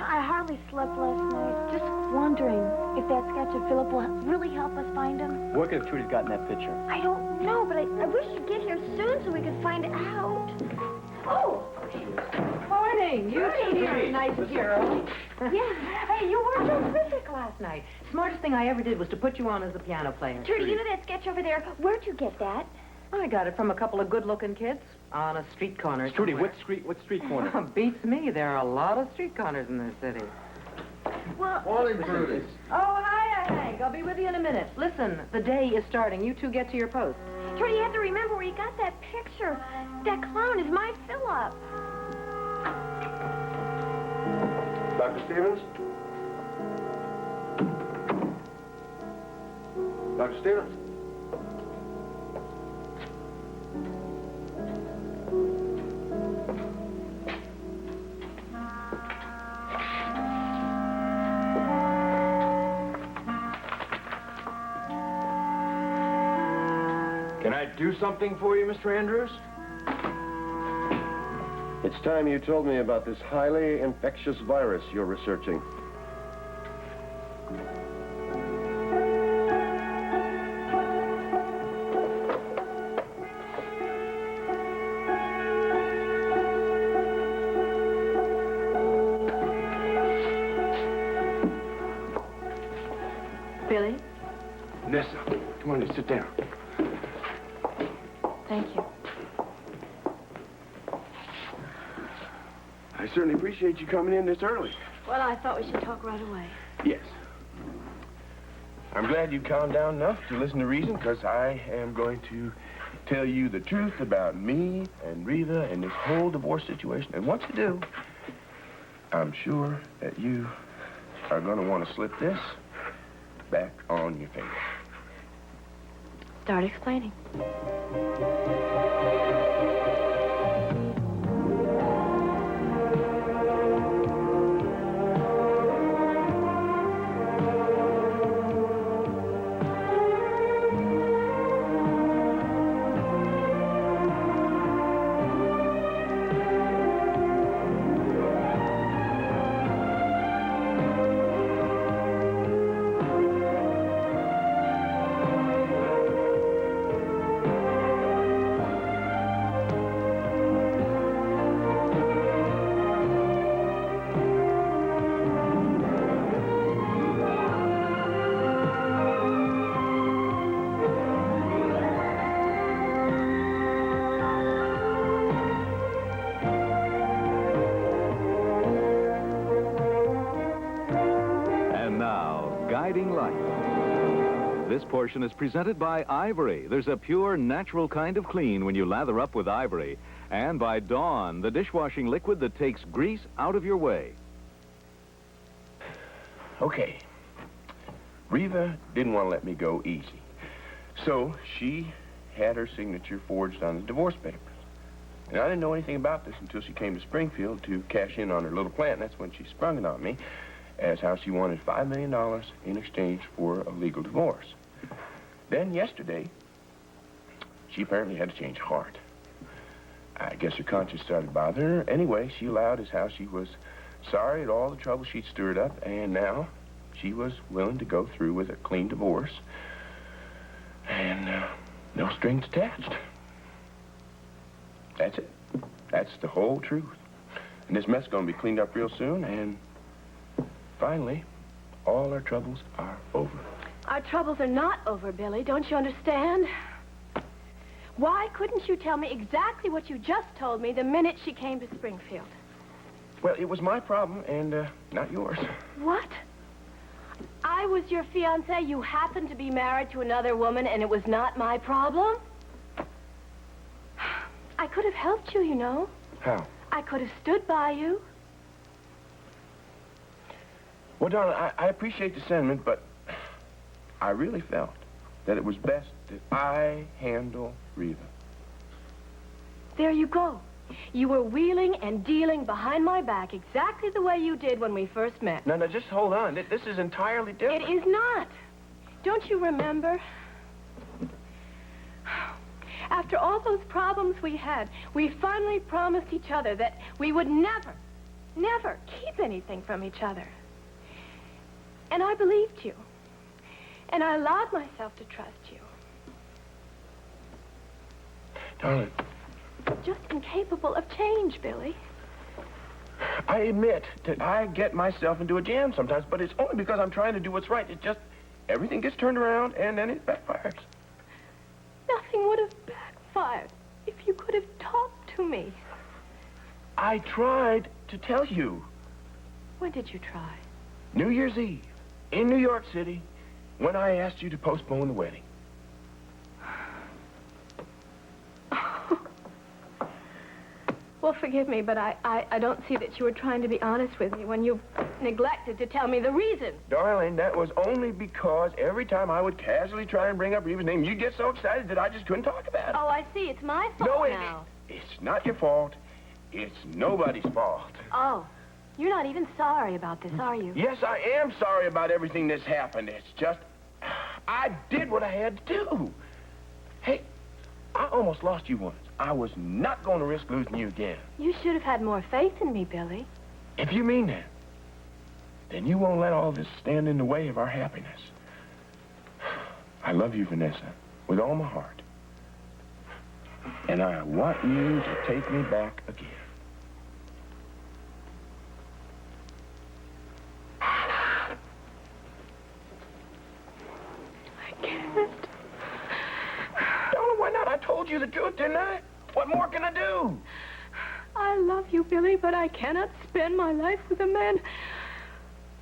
I hardly slept last night. Just wondering if that sketch of Philip will really help us find him. What could have Trudy's got in that picture? I don't know, but I wish you'd get here soon so we could find out. Oh! Morning. You two here, nice girl. Yeah. Hey, you were terrific last night. Smartest thing I ever did was to put you on as the piano player. Trudy, you know that sketch over there? Where'd you get that? I got it from a couple of good-looking kids on a street corner. Trudy, what street corner? Beats me. There are a lot of street corners in this city. Well... Morning, Trudy. Oh, hiya, Hank. I'll be with you in a minute. Listen, the day is starting. You two get to your post. Trudy, you have to remember where you got that picture. That clown is my Philip. Dr. Stevens? Dr. Stevens? Can I do something for you, Mr. Andrews? It's time you told me about this highly infectious virus you're researching. Billy? Nessa, come on in, sit down. Thank you. I certainly appreciate you coming in this early. Well, I thought we should talk right away. Yes. I'm glad you calmed down enough to listen to reason, because I am going to tell you the truth about me and Reva and this whole divorce situation. And once you do, I'm sure that you are going to want to slip this back on your finger. Start explaining. Guiding Light. This portion is presented by Ivory. There's a pure, natural kind of clean when you lather up with Ivory. And by Dawn, the dishwashing liquid that takes grease out of your way. Okay. Reva didn't want to let me go easy. So she had her signature forged on the divorce papers. And I didn't know anything about this until she came to Springfield to cash in on her little plant. And that's when she sprung it on me as how she wanted $5 million in exchange for a legal divorce. Then yesterday, she apparently had to change heart. I guess her conscience started bothering her. Anyway, she allowed as how she was sorry at all the trouble she'd stirred up, and now she was willing to go through with a clean divorce and no strings attached. That's it. That's the whole truth. And this mess is going to be cleaned up real soon, and finally, all our troubles are over. Our troubles are not over, Billy. Don't you understand? Why couldn't you tell me exactly what you just told me the minute she came to Springfield? Well, it was my problem and not yours. What? I was your fiancé. You happened to be married to another woman, and it was not my problem? I could have helped you, you know. How? I could have stood by you. Well, darling, I appreciate the sentiment, but I really felt that it was best that I handle Reva. There you go. You were wheeling and dealing behind my back exactly the way you did when we first met. No, just hold on. This is entirely different. It is not. Don't you remember? After all those problems we had, we finally promised each other that we would never, never keep anything from each other. And I believed you. And I allowed myself to trust you. Darling, Just incapable of change, Billy. I admit that I get myself into a jam sometimes, but it's only because I'm trying to do what's right. It's just everything gets turned around, and then it backfires. Nothing would have backfired if you could have talked to me. I tried to tell you. When did you try? New Year's Eve, in New York City, when I asked you to postpone the wedding. Well, forgive me, but I don't see that you were trying to be honest with me when you neglected to tell me the reason. Darling, that was only because every time I would casually try and bring up Reva's name, you'd get so excited that I just couldn't talk about it. Oh, I see. It's my fault No, now. it's not your fault. It's nobody's fault. Oh, you're not even sorry about this, are you? Yes, I am sorry about everything that's happened. It's just, I did what I had to do. Hey, I almost lost you once. I was not going to risk losing you again. You should have had more faith in me, Billy. If you mean that, then you won't let all this stand in the way of our happiness. I love you, Vanessa, with all my heart. And I want you to take me back again. I can't. Darling, why not? I told you the truth, didn't I? What more can I do? I love you, Billy, but I cannot spend my life with a man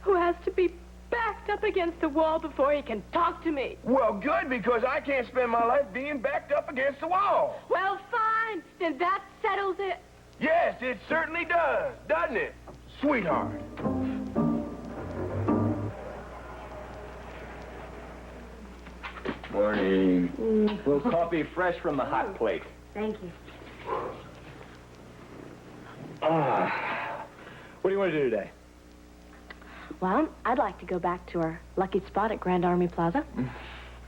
who has to be backed up against the wall before he can talk to me. Well, good, because I can't spend my life being backed up against the wall. Well, fine. Then that settles it. Yes, it certainly does, doesn't it, sweetheart? Morning. A little coffee fresh from the hot plate. Thank you. What do you want to do today? Well, I'd like to go back to our lucky spot at Grand Army Plaza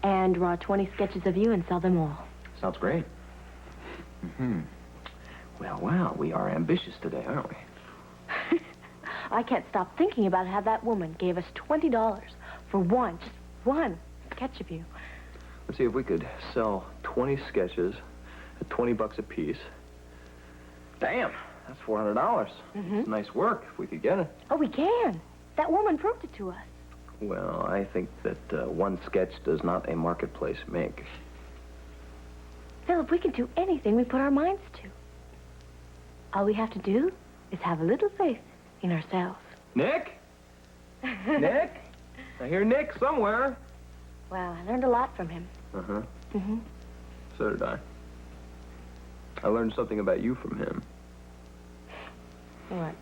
and draw 20 sketches of you and sell them all. Sounds great. Well, we are ambitious today, aren't we? I can't stop thinking about how that woman gave us $20 for just one sketch of you. Let's see if we could sell 20 sketches at $20 a piece. Damn, that's $400. It's nice work if we could get it. Oh, we can. That woman proved it to us. Well, I think that one sketch does not a marketplace make. Philip, we can do anything we put our minds to. All we have to do is have a little faith in ourselves. Nick? Nick? I hear Nick somewhere. Well, I learned a lot from him. Uh-huh. Mm-hmm. So did I. I learned something about you from him. What?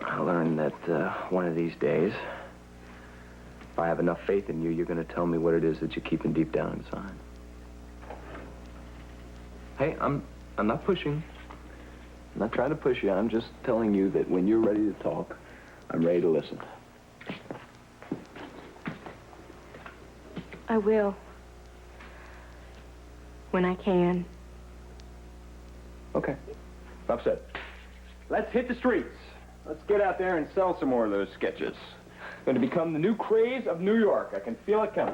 I learned that one of these days, if I have enough faith in you, you're going to tell me what it is that you're keeping deep down inside. Hey, I'm not pushing. I'm not trying to push you. I'm just telling you that when you're ready to talk, I'm ready to listen. I will. When I can. Okay. Enough said. Let's hit the streets. Let's get out there and sell some more of those sketches. It's going to become the new craze of New York. I can feel it coming.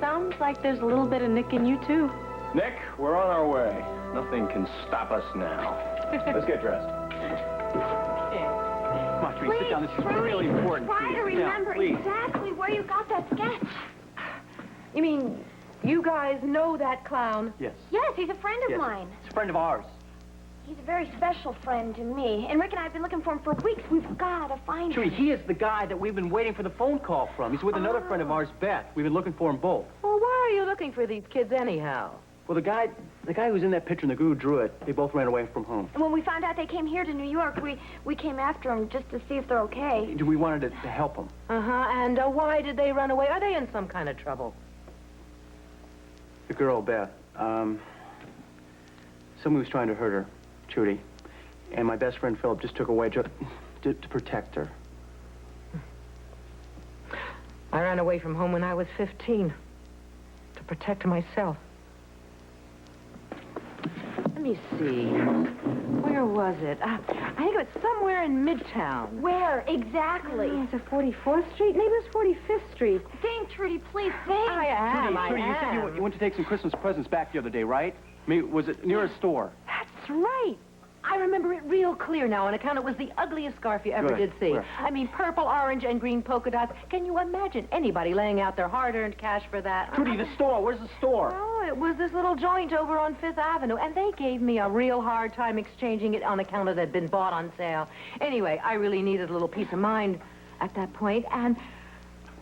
Sounds like there's a little bit of Nick in you, too. Nick, we're on our way. Nothing can stop us now. Let's get dressed. Come on, Tree, sit down. This is really important. Try to Sit down, remember please. exactly where you got that sketch. You mean you guys know that clown? Yes. Yes, he's a friend of Yes. mine. It's a friend of ours. He's a very special friend to me. And Rick and I have been looking for him for weeks. We've got to find Tree, him. he is the guy that we've been waiting for the phone call from. He's with another friend of ours, Beth. We've been looking for them both. Well, why are you looking for these kids anyhow? Well, the guy who's in that picture and the girl who drew it, they both ran away from home. And when we found out they came here to New York, we came after them just to see if they're okay. We wanted to help them. Uh-huh, and why did they run away? Are they in some kind of trouble? The girl, Beth, someone was trying to hurt her, Trudy. And my best friend, Philip, just took away to protect her. I ran away from home when I was 15 to protect myself. me see. Where was it? I think it was somewhere in Midtown. Where exactly? Was it 44th Street? Maybe it was 45th Street. Think, Trudy, please think. I am. Trudy, you said you went to take some Christmas presents back the other day, right? I mean, was it near a store? That's right. I remember it real clear now on account it was the ugliest scarf you ever Good. did see. Where? I mean, purple, orange, and green polka dots. Can you imagine anybody laying out their hard-earned cash for that? Trudy, the store. Where's the store? Oh, it was this little joint over on Fifth Avenue, and they gave me a real hard time exchanging it on account of it had been bought on sale. Anyway, I really needed a little peace of mind at that point, and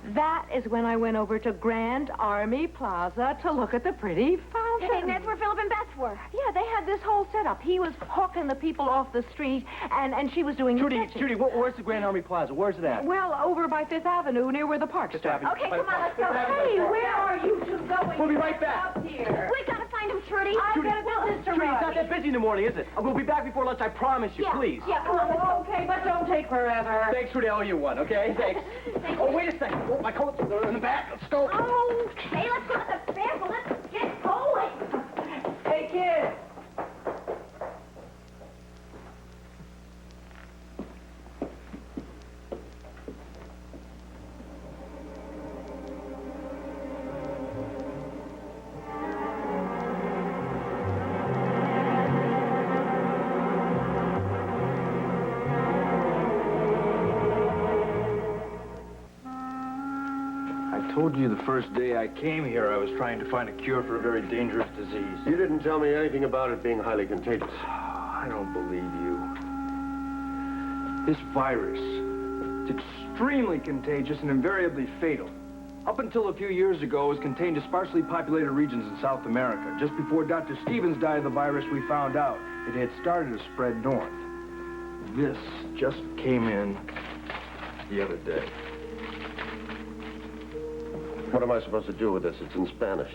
that is when I went over to Grand Army Plaza to look at the pretty fountain. And that's where Philip and Beth were. Yeah, they had this whole setup. He was hawking the people off the street, and she was doing the sketching. Judy, where's the Grand Army Plaza? Where's it at? Well, over by Fifth Avenue, near where the park starts. Okay, come on, let's go. Hey, where are you two going? We'll be right back. Up here. We gotta find him, Trudy. I've got a business to Judy, it's run. not that busy in the morning, is it? We'll be back before lunch, I promise you, please. Yeah, come on. Okay, but don't take forever. Thanks, Trudy. I owe you one, okay? Thanks. Oh, wait a second. Oh, my coat's in the back. Let's go. Okay, let's go to the sample. Let's get going. Hey, kid. I told you the first day I came here I was trying to find a cure for a very dangerous disease. You didn't tell me anything about it being highly contagious. I don't believe you. This virus, it's extremely contagious and invariably fatal. Up until a few years ago, it was contained to sparsely populated regions in South America. Just before Dr. Stevens died of the virus, we found out it had started to spread north. This just came in the other day. What am I supposed to do with this? It's in Spanish.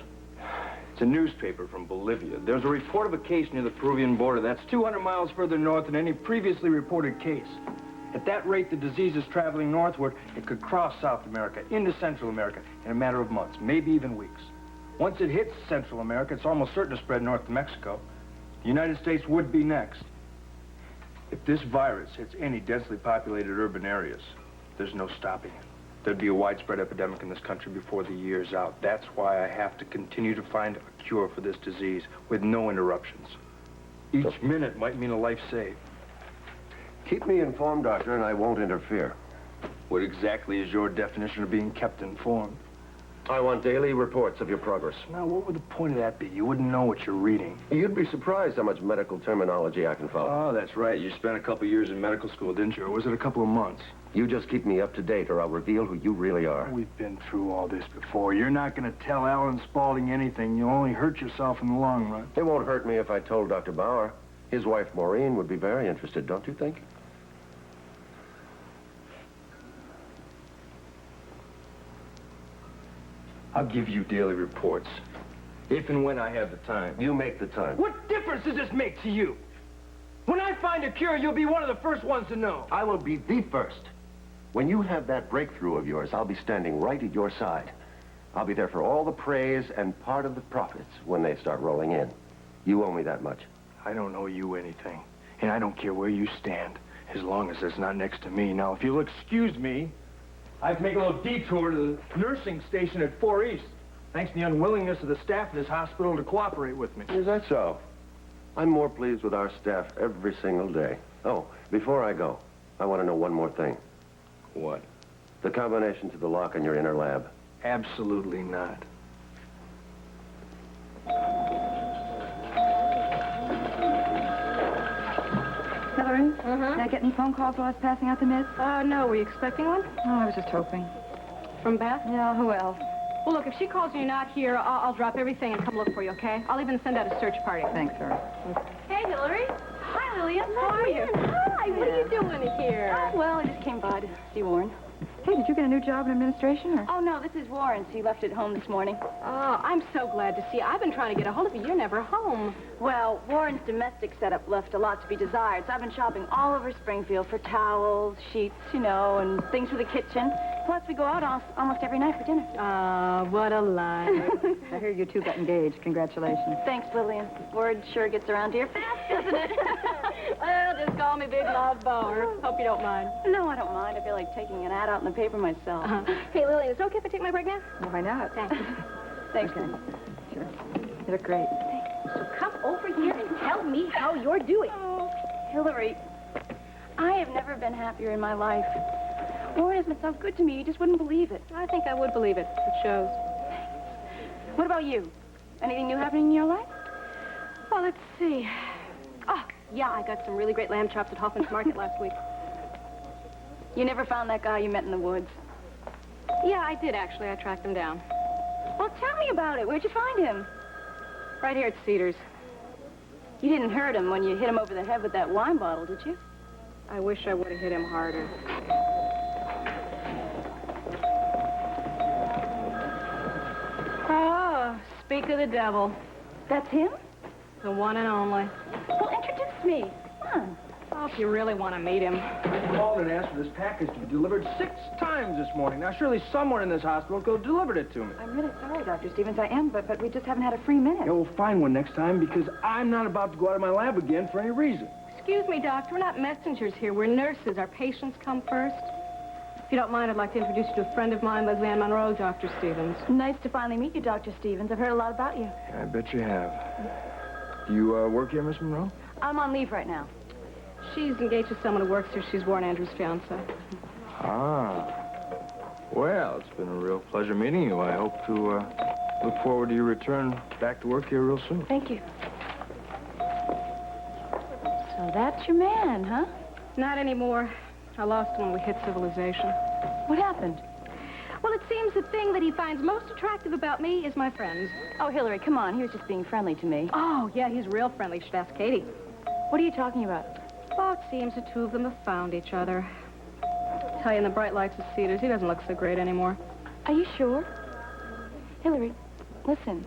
It's a newspaper from Bolivia. There's a report of a case near the Peruvian border. That's 200 miles further north than any previously reported case. At that rate, the disease is traveling northward. It could cross South America into Central America in a matter of months, maybe even weeks. Once it hits Central America, it's almost certain to spread north to Mexico. The United States would be next. If this virus hits any densely populated urban areas, there's no stopping it. There'd be a widespread epidemic in this country before the year's out. That's why I have to continue to find a cure for this disease with no interruptions. Each minute might mean a life saved. Keep me informed, Doctor, and I won't interfere. What exactly is your definition of being kept informed? I want daily reports of your progress. Now, what would the point of that be? You wouldn't know what you're reading. You'd be surprised how much medical terminology I can follow. Oh, that's right. You spent a couple years in medical school, didn't you? Or was it a couple of months? You just keep me up to date, or I'll reveal who you really are. We've been through all this before. You're not going to tell Alan Spaulding anything. You'll only hurt yourself in the long run. It won't hurt me if I told Dr. Bauer. His wife, Maureen, would be very interested, don't you think? I'll give you daily reports. If and when I have the time. You make the time. What difference does this make to you? When I find a cure, you'll be one of the first ones to know. I will be the first. When you have that breakthrough of yours, I'll be standing right at your side. I'll be there for all the praise and part of the profits when they start rolling in. You owe me that much. I don't owe you anything. And I don't care where you stand, as long as it's not next to me. Now, if you'll excuse me, I have to make a little detour to the nursing station at 4 East. Thanks to the unwillingness of the staff of this hospital to cooperate with me. Is that so? I'm more pleased with our staff every single day. Oh, before I go, I want to know one more thing. What? The combination to the lock in your inner lab. Absolutely not. Hillary? Did I get any phone calls while I was passing out the meds? No, were you expecting one? Oh, I was just hoping. From Beth? Yeah, who else? Well, look, if she calls and you're not here, I'll drop everything and come look for you, okay? I'll even send out a search party. Thanks, sir. Hey, Hillary. Hi, Lillian. How are you? Hi, what are you doing here? Oh, well, I just came by to see Warren. Hey, did you get a new job in administration, or? Oh, no, this is Warren's. He left it home this morning. Oh, I'm so glad to see you. I've been trying to get a hold of you. You're never home. Well, Warren's domestic setup left a lot to be desired, so I've been shopping all over Springfield for towels, sheets, you know, and things for the kitchen. Plus, we go out almost every night for dinner. Ah, what a lie. I hear you two got engaged. Congratulations. Thanks, Lillian. Word sure gets around here fast, doesn't it? Well, just call me Big Love Bower. Hope you don't mind. No, I don't mind. I feel like taking an ad out in the paper myself. Hey, Lillian, is it okay if I take my break now? Why not? Thanks. Thanks. Okay. Sure. You look great. So come over here and tell me how you're doing. Oh, Hillary, I have never been happier in my life. Warren has been so good to me, you just wouldn't believe it. I think I would believe it. It shows. What about you? Anything new happening in your life? Well, let's see. Oh, yeah, I got some really great lamb chops at Hoffman's Market last week. You never found that guy you met in the woods? Yeah, I did, actually. I tracked him down. Well, tell me about it. Where'd you find him? Right here at Cedars. You didn't hurt him when you hit him over the head with that wine bottle, did you? I wish I would have hit him harder. Oh, speak of the devil. That's him? The one and only. Well, introduce me. Come on. Oh, if you really want to meet him. I called and asked for this package to be delivered 6 times this morning. Now, surely someone in this hospital could have delivered it to me. I'm really sorry, Dr. Stevens. I am, but we just haven't had a free minute. Yeah, we'll find one next time because I'm not about to go out of my lab again for any reason. Excuse me, doctor. We're not messengers here. We're nurses. Our patients come first. If you don't mind, I'd like to introduce you to a friend of mine, Leslie Ann Monroe, Dr. Stevens. Nice to finally meet you, Dr. Stevens. I've heard a lot about you. I bet you have. Do you work here, Miss Monroe? I'm on leave right now. She's engaged with someone who works here. She's Warren Andrews' fiancée. Ah. Well, it's been a real pleasure meeting you. I hope to look forward to your return back to work here real soon. Thank you. So that's your man, huh? Not anymore. I lost him when we hit civilization. What happened? Well, it seems the thing that he finds most attractive about me is my friends. Oh, Hillary, come on. He was just being friendly to me. Oh, yeah, he's real friendly. You should ask Katie. What are you talking about? Oh, it seems the two of them have found each other. Tell you, in the bright lights of Cedars, he doesn't look so great anymore. Are you sure? Hillary, listen.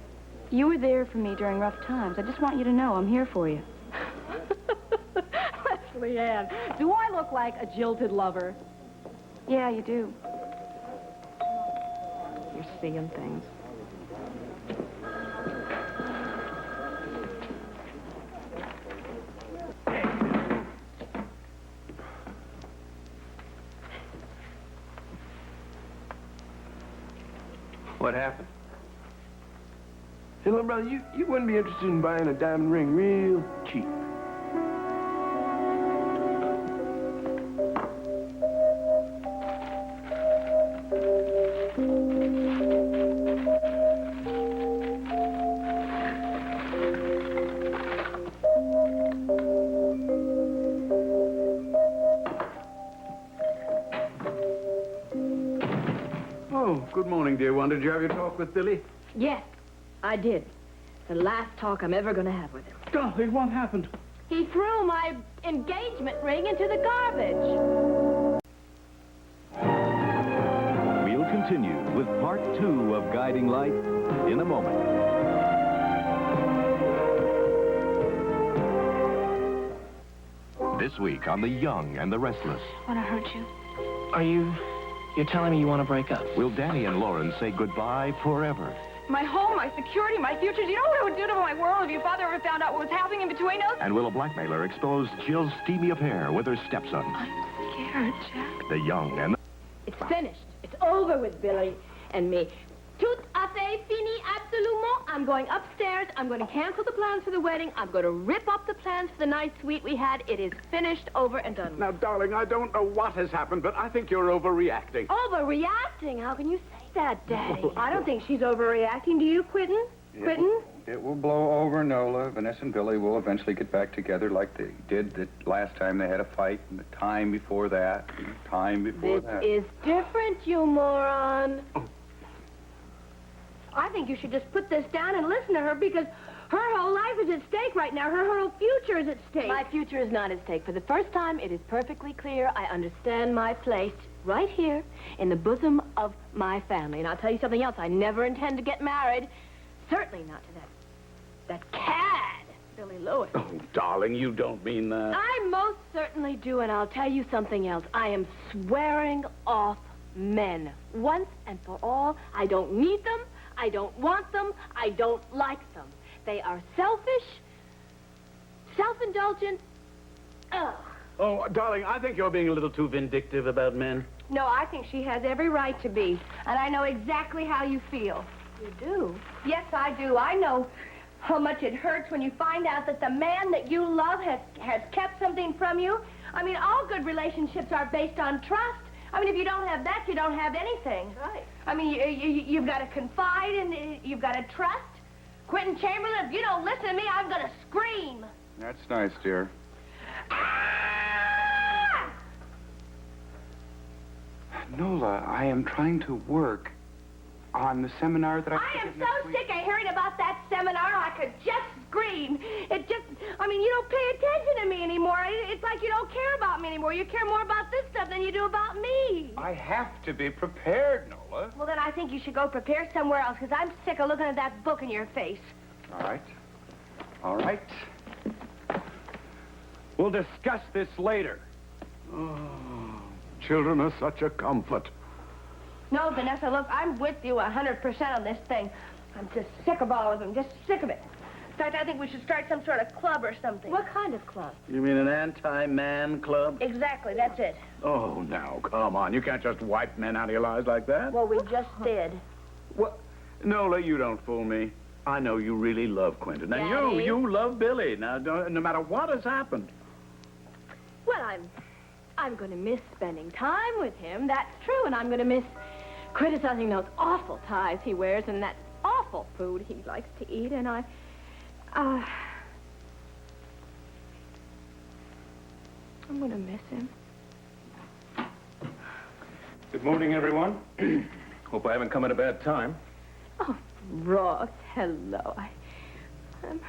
You were there for me during rough times. I just want you to know I'm here for you. Leslie Ann, do I look like a jilted lover? Yeah, you do. You're seeing things. What happened? Hey, little brother, you wouldn't be interested in buying a diamond ring real cheap. Oh, good morning, dear one. Did you have your talk with Billy? Yes, I did. The last talk I'm ever going to have with him. Golly, what happened? He threw my engagement ring into the garbage. We'll continue with part 2 of Guiding Light in a moment. This week on The Young and the Restless, Want to hurt you? You're telling me you want to break up? will Danny and Lauren say goodbye forever? My home, my security, my future. Do you know what it would do to my world if your father ever found out what was happening in between us? And will a blackmailer expose Jill's steamy affair with her stepson? I'm scared, Jack. The Young and the... It's finished. It's over with Billy and me. Tout à fait fini, absolument. I'm going upstairs. I'm going to cancel the plans for the wedding. I'm going to rip up the plans for the nice suite we had. It is finished, over, and done with. Now, darling, I don't know what has happened, but I think you're overreacting. Overreacting? How can you say that, Daddy? I don't think she's overreacting. Do you, Quentin? Quentin? It will blow over, Nola. Vanessa and Billy will eventually get back together like they did the last time they had a fight, and the time before that, and the time before This that. is different, you moron. I think you should just put this down and listen to her because her whole life is at stake right now. Her whole future is at stake. My future is not at stake. For the first time, it is perfectly clear I understand my place right here in the bosom of my family. And I'll tell you something else. I never intend to get married. Certainly not to that cad, Billy Lewis. Oh, darling, you don't mean that. I most certainly do, and I'll tell you something else. I am swearing off men. Once and for all, I don't need them, I don't want them, I don't like them. They are selfish, self-indulgent. Ugh. Oh, darling, I think you're being a little too vindictive about men. No, I think she has every right to be. And I know exactly how you feel. You do? Yes, I do. I know how much it hurts when you find out that the man that you love has kept something from you. I mean, all good relationships are based on trust. I mean, if you don't have that, you don't have anything. Right. I mean, you've got to confide and you've got to trust. Quentin Chamberlain, if you don't listen to me, I'm going to scream. That's nice, dear. Ah! Nola, I am trying to work on the seminar that I am so sick of hearing about that seminar, I could just scream. I mean, you don't pay attention to me anymore. It's like you don't care about me anymore. You care more about this stuff than you do about me. I have to be prepared, Nola. Well, then I think you should go prepare somewhere else, because I'm sick of looking at that book in your face. All right. All right. We'll discuss this later. Oh, children are such a comfort. No, Vanessa, look, I'm with you 100% on this thing. I'm just sick of all of them, just sick of it. In fact, I think we should start some sort of club or something. What kind of club? You mean an anti-man club? Exactly, that's it. Oh, now, come on. You can't just wipe men out of your lives like that. Well, we just did. What? Nola, you don't fool me. I know you really love Quentin. Now, Daddy. you love Billy. Now, no matter what has happened. Well, I'm going to miss spending time with him, that's true, and I'm going to miss criticizing those awful ties he wears and that awful food he likes to eat, and I'm going to miss him. Good morning, everyone. Hope I haven't come at a bad time. Oh, Ross, hello. I'm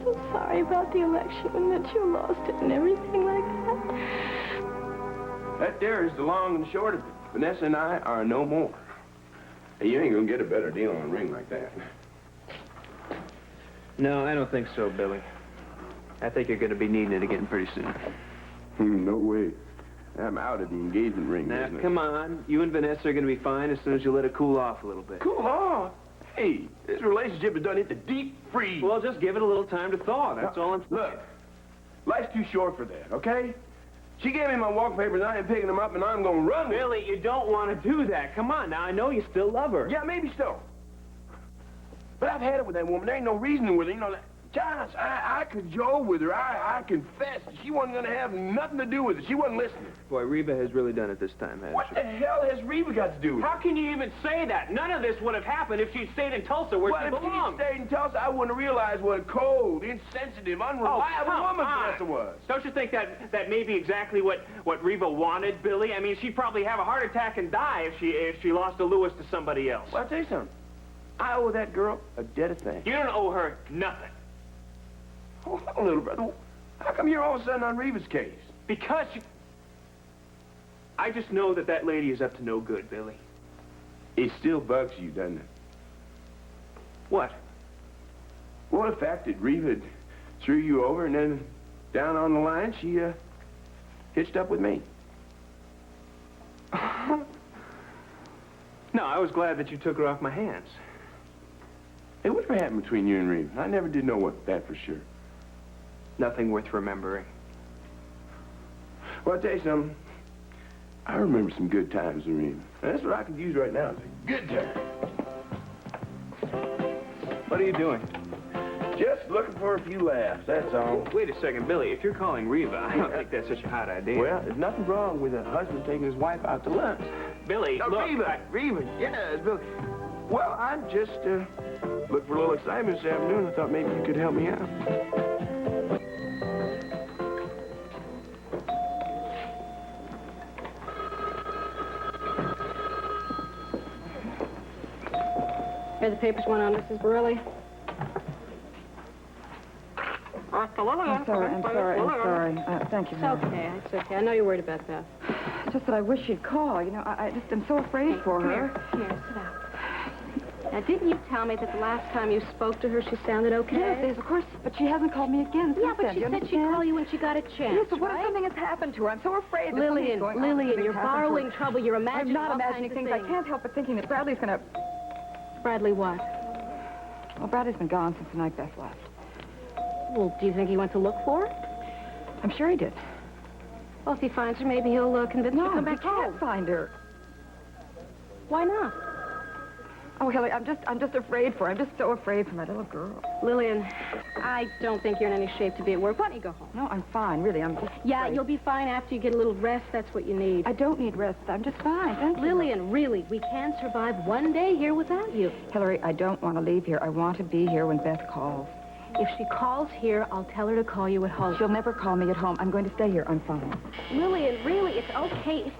so sorry about the election and that you lost it and everything like that. That there is the long and short of it. Vanessa and I are no more. Hey, you ain't gonna get a better deal on a ring like that. No, I don't think so, Billy. I think you're going to be needing it again pretty soon. No way. I'm out of the engagement ring Now, business. come on. You and Vanessa are going to be fine as soon as you let it cool off a little bit. Cool off? Hey, this relationship is done into deep freeze. Well, just give it a little time to thaw. That's all I'm saying. Look, life's too short for that, okay? She gave me my walk papers, I am picking them up, and I'm gonna run with Billy, you don't want to do that. Come on, now, I know you still love her. Yeah, maybe so. But I've had it with that woman. There ain't no reasoning with her. You know, Josh, I cajole with her. I confess. She wasn't going to have nothing to do with it. She wasn't listening. Boy, Reba has really done it this time, hasn't What she? the hell has Reba got to do with it? How can you even say that? None of this would have happened if she'd stayed in Tulsa where she Well, if belonged. she'd stayed in Tulsa, I wouldn't have realized what a cold, insensitive, unreliable woman Vanessa was. Don't you think that may be exactly what Reba wanted, Billy? I mean, she'd probably have a heart attack and die if she lost to Lewis to somebody else. Well, I'll tell you something. I owe that girl a debt of thanks. You don't owe her nothing. Hold on, little brother. How come you're all of a sudden on Reba's case? Because I just know that lady is up to no good, Billy. It still bugs you, doesn't it? What? Well, the fact that Reba threw you over and then down on the line, she hitched up with me. No, I was glad that you took her off my hands. Hey, whatever happened between you and Reba? I never did know what that for sure. Nothing worth remembering. Well, I'll tell you something. I remember some good times with Reba. That's what I could use right now. It's a good time. What are you doing? Just looking for a few laughs, that's all. Wait a second, Billy. If you're calling Reba, I don't think that's such a hot idea. Well, there's nothing wrong with a husband taking his wife out to lunch. Billy, No, look. Reba, yes, Billy. Well, I'm just looking for a little excitement this afternoon. I thought maybe you could help me out. Here, the papers went on, Mrs. Borelli. I'm sorry. Thank you, It's Mary. okay, it's okay. I know you're worried about Beth. It's just that I wish she'd call. You know, I just am so afraid for her. Here, sit down. Now, didn't you tell me that the last time you spoke to her, she sounded okay? Yes, of course, but she hasn't called me again since Yeah, but then. she Do you said she'd understand? call you when she got a chance, Yes, but what right? if something has happened to her? I'm so afraid that something's going on. Lillian, Something's you're happened to her. borrowing trouble. You're imagining I'm not all imagining kinds things. of I can't help but thinking that Bradley's going to... Bradley what? Well, Bradley's been gone since the night Beth left. Well, do you think he went to look for her? I'm sure he did. Well, if he finds her, maybe he'll convince her to come back he can't home. find her. Why not? Oh, Hillary, I'm just afraid for her. I'm just so afraid for my little girl. Lillian, I don't think you're in any shape to be at work. Why don't you go home? No, I'm fine, really. I'm just Yeah, afraid. you'll be fine after you get a little rest. That's what you need. I don't need rest. I'm just fine. Thank you. Lillian, really, we can't survive one day here without you. Hillary, I don't want to leave here. I want to be here when Beth calls. If she calls here, I'll tell her to call you at home. She'll never call me at home. I'm going to stay here. I'm fine. Lillian, really, it's okay.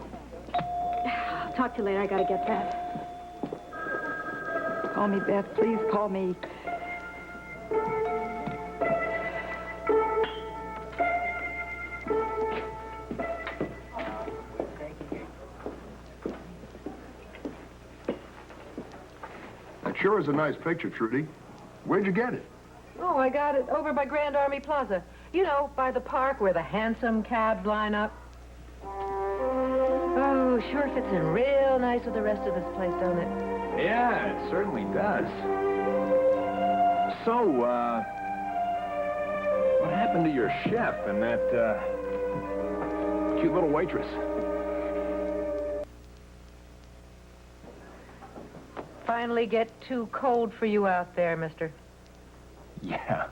I'll talk to you later. I gotta get that. Call me, Beth. Please call me. That sure is a nice picture, Trudy. Where'd you get it? Oh, I got it over by Grand Army Plaza. You know, by the park where the handsome cabs line up. Oh, sure fits in real nice with the rest of this place, don't it? Yeah, it certainly does. So, what happened to your chef and that, cute little waitress? Finally get too cold for you out there, mister. Yeah.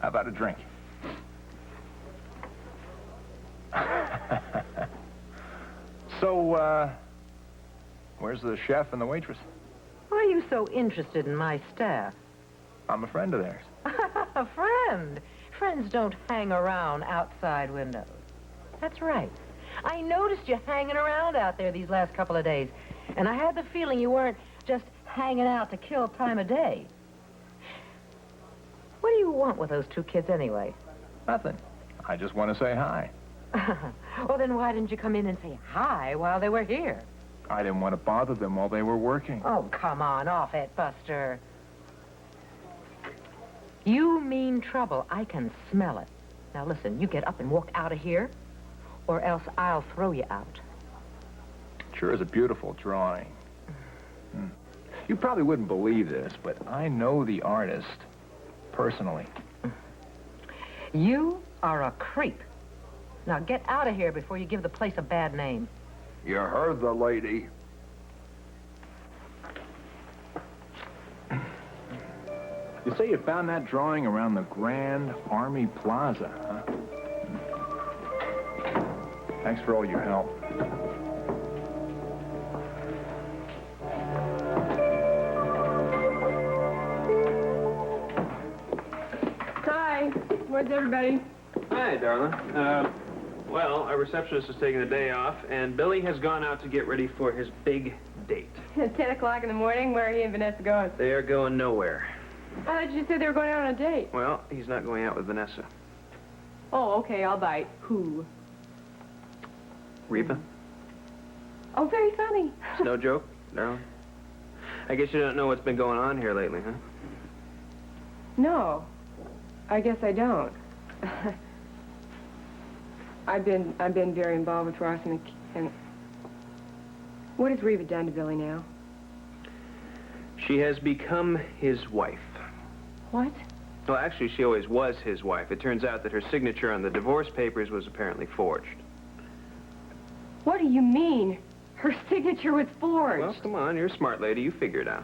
How about a drink? So, where's the chef and the waitress? Why are you so interested in my staff? I'm a friend of theirs. A friend. Friends don't hang around outside windows. That's right. I noticed you hanging around out there these last couple of days, and I had the feeling you weren't just hanging out to kill time of day. What do you want with those two kids anyway? Nothing. I just want to say hi. Well, then why didn't you come in and say hi while they were here? I didn't want to bother them while they were working. Oh, come on, off it, Buster. You mean trouble. I can smell it. Now, listen, you get up and walk out of here, or else I'll throw you out. Sure is a beautiful drawing. You probably wouldn't believe this, but I know the artist personally. You are a creep. Now, get out of here before you give the place a bad name. You heard the lady. You say you found that drawing around the Grand Army Plaza, huh? Thanks for all your help. Hi. Where's everybody? Hi, darling. Well, our receptionist is taking the day off, and Billy has gone out to get ready for his big date. At 10 o'clock in the morning. Where are he and Vanessa going? They are going nowhere. I thought you said they were going out on a date. Well, he's not going out with Vanessa. Oh, okay, I'll bite. Who? Reba? Oh, very funny. It's no joke, darling. I guess you don't know what's been going on here lately, huh? No, I guess I don't. I've been very involved with Ross and what has Reba done to Billy now? She has become his wife. What? Well, actually, she always was his wife. It turns out that her signature on the divorce papers was apparently forged. What do you mean? Her signature was forged. Well, come on, you're a smart lady. You figure it out.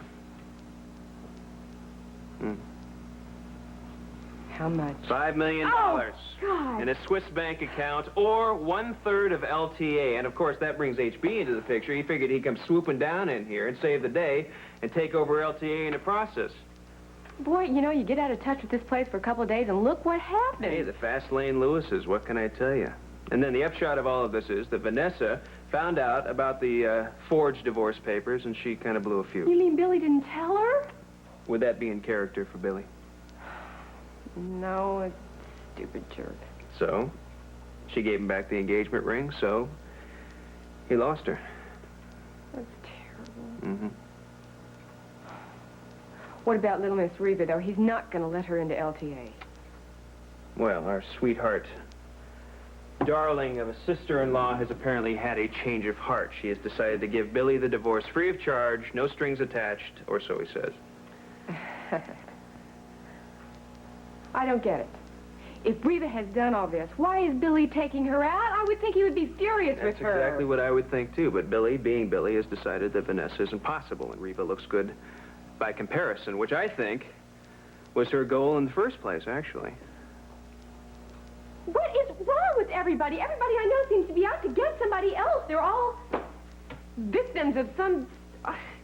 How much? $5 million Oh, God. in a Swiss bank account, or 1/3 of LTA. And, of course, that brings HB into the picture. He figured he'd come swooping down in here and save the day and take over LTA in the process. Boy, you know, you get out of touch with this place for a couple of days, and look what happened. Hey, the fast lane Lewises, what can I tell you? And then the upshot of all of this is that Vanessa found out about the forged divorce papers, and she kind of blew a fuse. You mean Billy didn't tell her? Would that be in character for Billy? No, a stupid jerk. So, she gave him back the engagement ring, so he lost her. That's terrible. Mm-hmm. What about little Miss Reva, though? He's not going to let her into LTA. Well, our sweetheart, darling of a sister-in-law has apparently had a change of heart. She has decided to give Billy the divorce free of charge, no strings attached, or so he says. I don't get it. If Reva has done all this, why is Billy taking her out? I would think he would be furious with her. That's exactly what I would think, too. But Billy, being Billy, has decided that Vanessa isn't possible, and Reva looks good by comparison, which I think was her goal in the first place, actually. What is wrong with everybody? Everybody I know seems to be out to get somebody else. They're all victims of some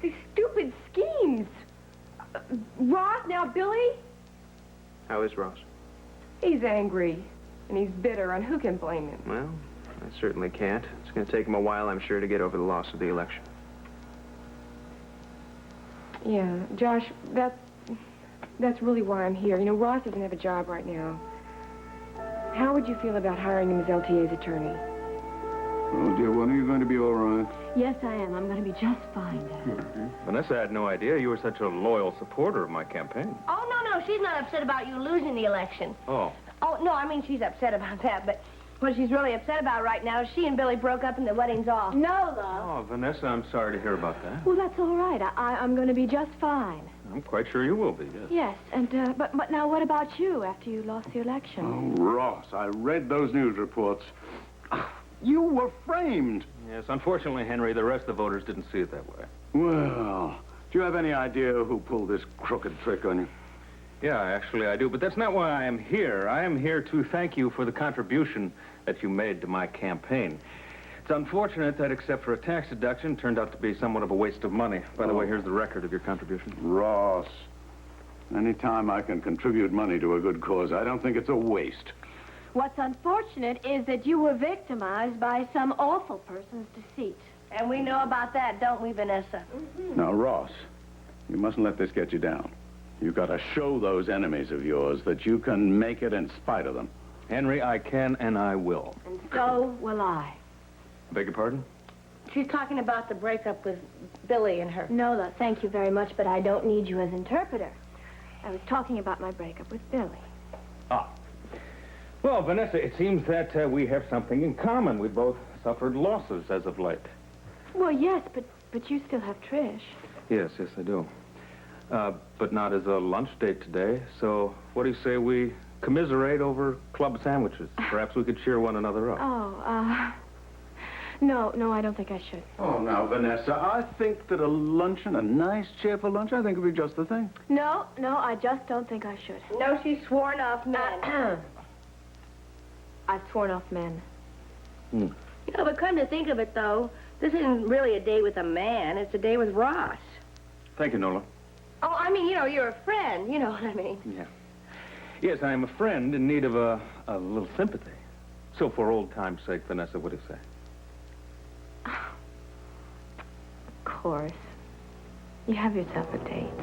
these stupid schemes. Ross, now Billy? How is Ross? He's angry, and he's bitter, and who can blame him? Well, I certainly can't. It's going to take him a while, I'm sure, to get over the loss of the election. Yeah, Josh, that's really why I'm here. You know, Ross doesn't have a job right now. How would you feel about hiring him as LTA's attorney? Oh, dear, when are you going to be all right? Yes, I am. I'm going to be just fine, Dad. Vanessa, I had no idea you were such a loyal supporter of my campaign. Oh, no, she's not upset about you losing the election. Oh. Oh, no, I mean, she's upset about that, but what she's really upset about right now is she and Billy broke up and the wedding's off. No, love. Oh, Vanessa, I'm sorry to hear about that. Well, that's all right. I'm going to be just fine. I'm quite sure you will be, yes. Yes, and, but now what about you after you lost the election? Oh, Ross, I read those news reports. You were framed. Yes, unfortunately, Henry, the rest of the voters didn't see it that way. Well, do you have any idea who pulled this crooked trick on you? Yeah, actually I do, but that's not why I am here. I am here to thank you for the contribution that you made to my campaign. It's unfortunate that, except for a tax deduction, turned out to be somewhat of a waste of money. By the way, here's the record of your contribution. Ross, anytime I can contribute money to a good cause, I don't think it's a waste. What's unfortunate is that you were victimized by some awful person's deceit. And we know about that, don't we, Vanessa? Mm-hmm. Now, Ross, you mustn't let this get you down. You've got to show those enemies of yours that you can make it in spite of them. Henry, I can and I will. And so will I. Beg your pardon? She's talking about the breakup with Billy and her. Nola, thank you very much, but I don't need you as interpreter. I was talking about my breakup with Billy. Ah. Well, Vanessa, it seems that we have something in common. We both suffered losses as of late. Well, yes, but you still have Trish. Yes, I do. But not as a lunch date today. So what do you say we commiserate over club sandwiches? Perhaps we could cheer one another up. Oh, no, I don't think I should. Oh, now, Vanessa, I think that a luncheon, a nice, cheerful lunch, I think would be just the thing. No, I just don't think I should. No, she's sworn off men. I've sworn off men. You know, but come to think of it, though, this isn't really a day with a man. It's a day with Ross. Thank you, Nola. Oh, I mean, you know, you're a friend. You know what I mean. Yeah. Yes, I am a friend in need of a little sympathy. So for old time's sake, Vanessa, what do you say? Of course. You have yourself a date.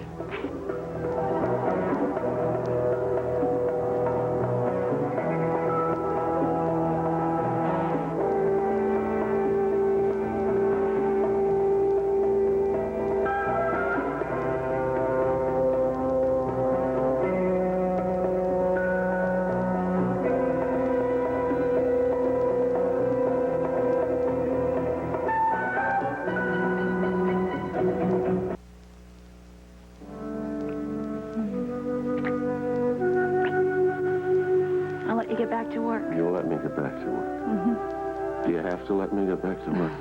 Get back to work. You'll let me get back to work? Mm-hmm. Do you have to let me get back to work?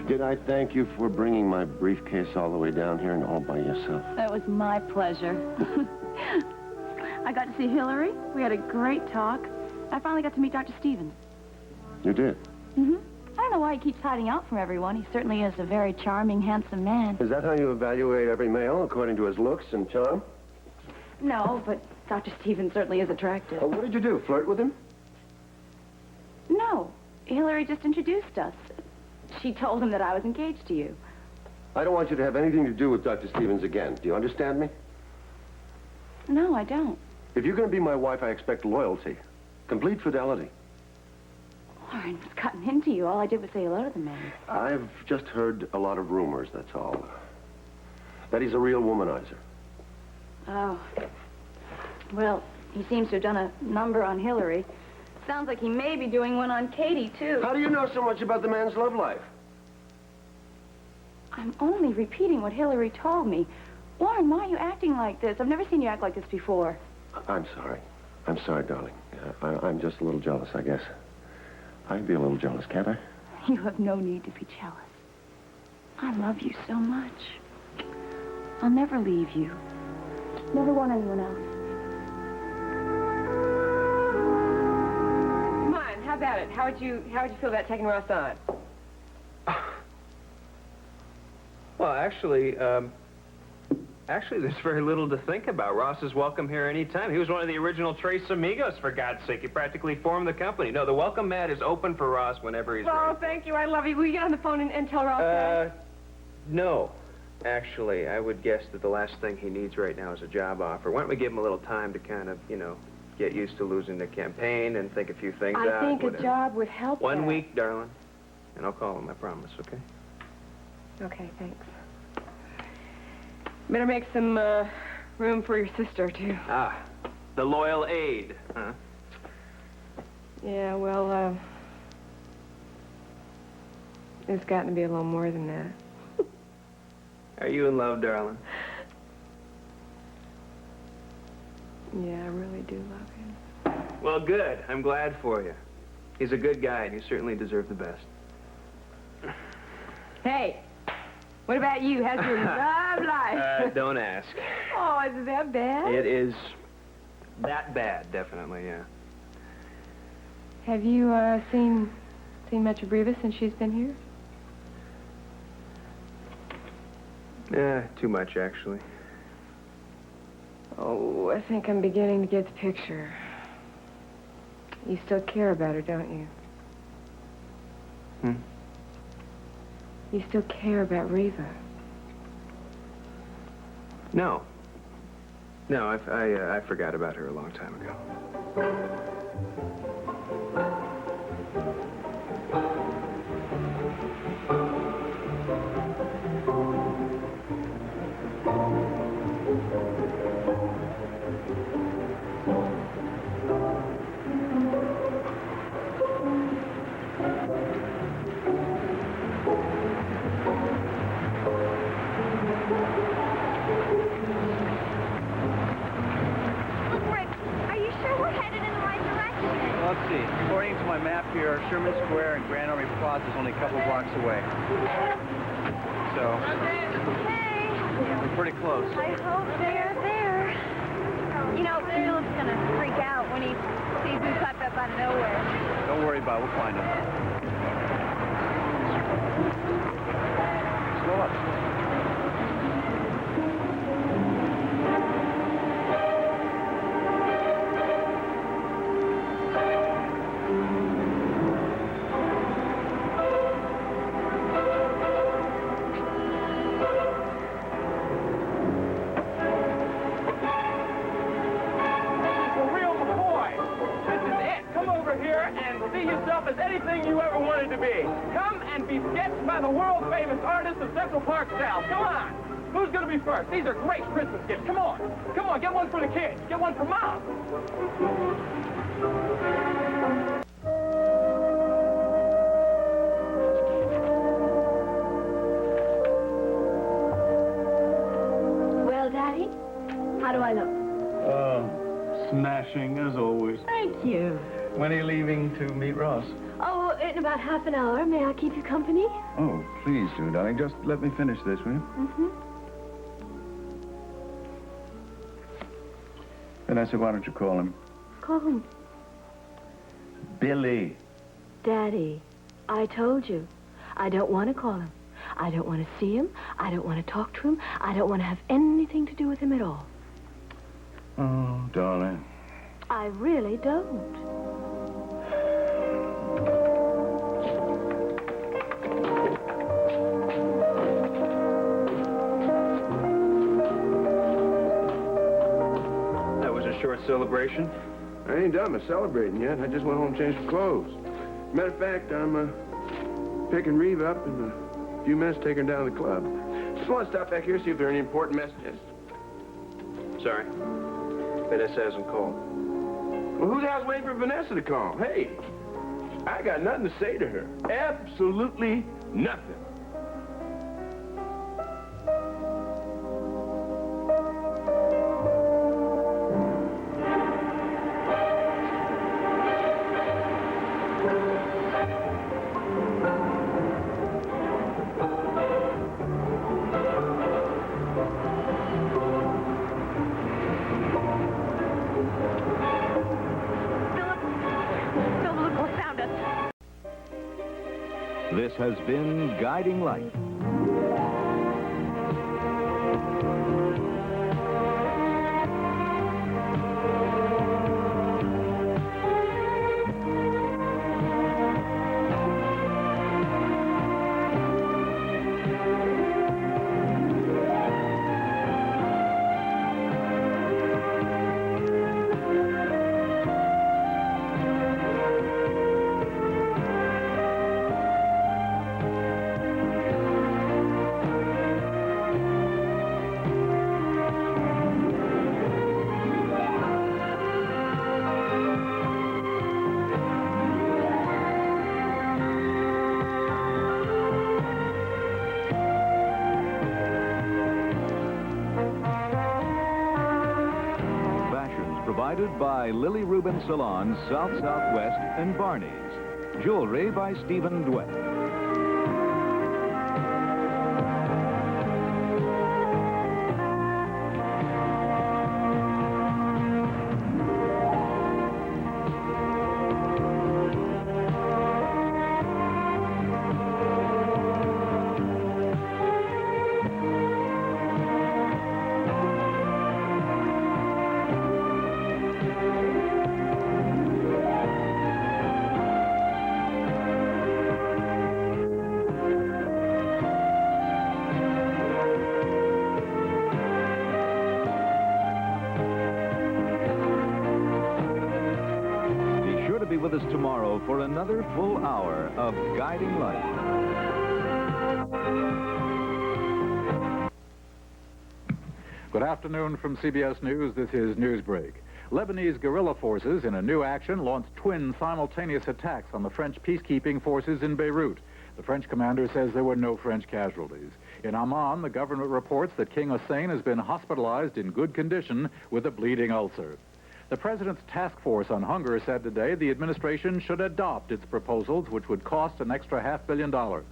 Did I thank you for bringing my briefcase all the way down here and all by yourself? That was my pleasure. I got to see Hillary. We had a great talk. I finally got to meet Dr. Stevens. You did? Mm-hmm. I don't know why he keeps hiding out from everyone. He certainly is a very charming, handsome man. Is that how you evaluate every male, according to his looks and charm? No, but Dr. Stevens certainly is attractive. What did you do, flirt with him? No. Hillary just introduced us. She told him that I was engaged to you. I don't want you to have anything to do with Dr. Stevens again. Do you understand me? No, I don't. If you're going to be my wife, I expect loyalty. Complete fidelity. Warren was cutting into you. All I did was say hello to the man. I've just heard a lot of rumors, that's all. that he's a real womanizer. Oh. Well, he seems to have done a number on Hillary. Sounds like he may be doing one on Katie, too. How do you know so much about the man's love life? I'm only repeating what Hillary told me. Warren, why are you acting like this? I've never seen you act like this before. I'm sorry. I'm sorry, darling. I'm just a little jealous, I guess. I can be a little jealous, can't I? You have no need to be jealous. I love you so much. I'll never leave you. Never want anyone else. Come on, how about it? How would you feel about taking Ross on? Well, actually, there's very little to think about. Ross is welcome here anytime. He was one of the original Tres Amigos, for God's sake. He practically formed the company. No, the welcome mat is open for Ross whenever he's ready. Oh, thank you. I love you. Will you get on the phone and tell Ross that? No. Actually, I would guess that the last thing he needs right now is a job offer. Why don't we give him a little time to kind of, get used to losing the campaign and think a few things out. I think a job would help. 1 week, darling. And I'll call him, I promise, okay? Okay, thanks. Better make some room for your sister, too. Ah, the loyal aide, huh? Yeah, well, it's gotten to be a little more than that. Are you in love, darling? Yeah, I really do love him. Well, good. I'm glad for you. He's a good guy, and you certainly deserve the best. Hey, what about you? How's your love life? Don't ask. Oh, is it that bad? It is that bad, definitely, yeah. Have you seen much of Reva since she's been here? Yeah, too much, actually. Oh, I think I'm beginning to get the picture. You still care about her, don't you? You still care about Reva? No. No, I forgot about her a long time ago. Let's see. According to my map here, Sherman Square and Grand Army Plaza is only a couple blocks away. So, we're pretty close. I hope they're there. Philip's gonna freak out when he sees me popped up out of nowhere. Don't worry about it. We'll find him. Slow up. As anything you ever wanted to be. Come and be sketched by the world-famous artist of Central Park South. Come on. Who's going to be first? These are great Christmas gifts. Come on. Come on, get one for the kids. Get one for Mom. Well, Daddy, how do I look? Smashing, as always. Thank you. When are you leaving to meet Ross? Oh, in about half an hour. May I keep you company? Oh, please do, darling. Just let me finish this, will you? Mm-hmm. Vanessa, why don't you call him? Call him. Billy. Daddy, I told you. I don't want to call him. I don't want to see him. I don't want to talk to him. I don't want to have anything to do with him at all. Oh, darling. I really don't. That was a short celebration. I ain't done my celebrating yet. I just went home and changed some clothes. Matter of fact, I'm picking Reva up in a few minutes, taking her down to the club. just want to stop back here, see if there are any important messages. Sorry. Vanessa hasn't called. Well, who's the hell's waiting for Vanessa to call? Hey, I got nothing to say to her. Absolutely nothing. This has been Guiding Light. Provided by Lily Rubin Salons, South Southwest, and Barney's. Jewelry by Stephen Dwett. Be with us tomorrow for another full hour of Guiding Light. Good afternoon from CBS News. This is Newsbreak. Lebanese guerrilla forces in a new action launched twin simultaneous attacks on the French peacekeeping forces in Beirut. The French commander says there were no French casualties. In Amman, the government reports that King Hussein has been hospitalized in good condition with a bleeding ulcer. The president's task force on hunger said today the administration should adopt its proposals, which would cost an extra $500 million.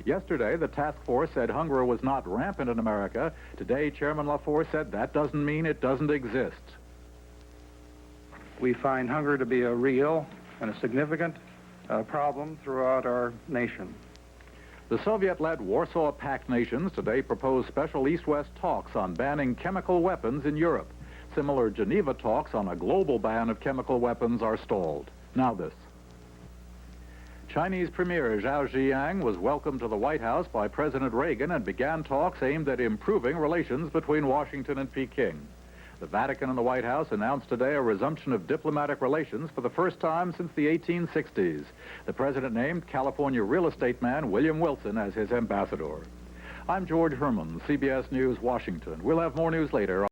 Yesterday, the task force said hunger was not rampant in America. Today, Chairman LaForce said that doesn't mean it doesn't exist. We find hunger to be a real and a significant problem throughout our nation. The Soviet-led Warsaw Pact nations today proposed special East-West talks on banning chemical weapons in Europe. Similar Geneva talks on a global ban of chemical weapons are stalled. Now this. Chinese Premier Zhao Ziyang was welcomed to the White House by President Reagan and began talks aimed at improving relations between Washington and Peking. The Vatican and the White House announced today a resumption of diplomatic relations for the first time since the 1860s. The president named California real estate man William Wilson as his ambassador. I'm George Herman, CBS News, Washington. We'll have more news later.